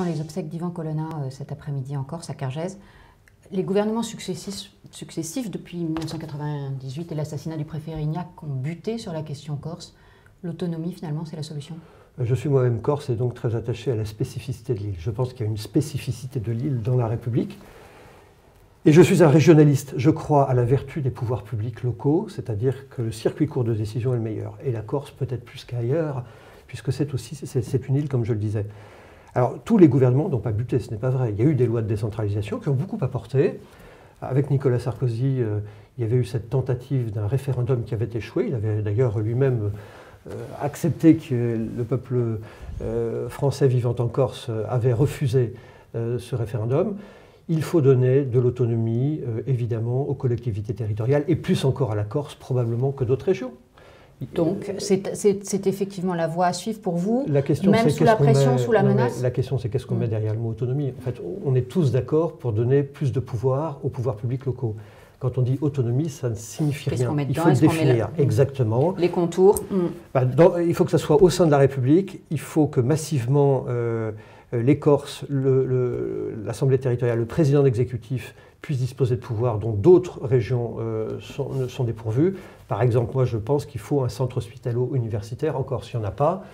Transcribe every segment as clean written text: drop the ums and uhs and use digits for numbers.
sont les obsèques d'Ivan Colonna cet après-midi en Corse, à Cargèse. Les gouvernements successifs depuis 1998 et l'assassinat du préfet Erignac ont buté sur la question corse. L'autonomie, finalement, c'est la solution? Je suis moi-même corse et donc très attaché à la spécificité de l'île. Je pense qu'il y a une spécificité de l'île dans la République. Et je suis un régionaliste. Je crois à la vertu des pouvoirs publics locaux, c'est-à-dire que le circuit court de décision est le meilleur. Et la Corse peut-être plus qu'ailleurs, puisque c'est une île, comme je le disais. Alors, tous les gouvernements n'ont pas buté, ce n'est pas vrai. Il y a eu des lois de décentralisation qui ont beaucoup apporté. Avec Nicolas Sarkozy, il y avait eu cette tentative d'un référendum qui avait échoué. Il avait d'ailleurs lui-même accepté que le peuple français vivant en Corse avait refusé ce référendum. Il faut donner de l'autonomie, évidemment, aux collectivités territoriales, et plus encore à la Corse, probablement, que d'autres régions. Donc, c'est effectivement la voie à suivre pour vous, la question, même sous la pression, sous la menace? La question, c'est qu'est-ce qu'on met derrière le mot autonomie? En fait, on est tous d'accord pour donner plus de pouvoir aux pouvoirs publics locaux. Quand on dit autonomie, ça ne signifie rien. Il faut le définir, exactement. Les contours. Il faut que ça soit au sein de la République, il faut que massivement les Corses, l'Assemblée territoriale, le président d'exécutif puissent disposer de pouvoirs dont d'autres régions sont dépourvues. Par exemple, moi je pense qu'il faut un centre hospitalo-universitaire en Corse. Il n'y en a pas.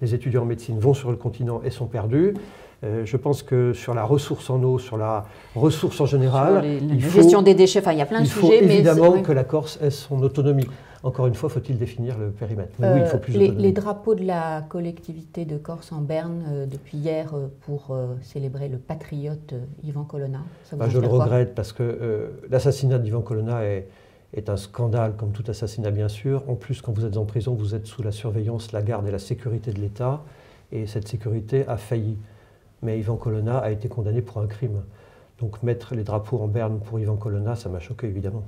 Les étudiants en médecine vont sur le continent et sont perdus. Je pense que sur la ressource en eau, sur la ressource en général, la gestion des déchets, enfin il y a plein de sujets. Il faut évidemment que la Corse ait son autonomie. Encore une fois, faut-il définir le périmètre? Oui, il faut plus d'autonomie. Les drapeaux de la collectivité de Corse en berne depuis hier pour célébrer le patriote Ivan Colonna. Je le regrette parce que l'assassinat d'Ivan Colonna est un scandale, comme tout assassinat bien sûr. En plus, quand vous êtes en prison, vous êtes sous la surveillance, la garde et la sécurité de l'État. Et cette sécurité a failli. Mais Ivan Colonna a été condamné pour un crime. Donc mettre les drapeaux en berne pour Ivan Colonna, ça m'a choqué évidemment.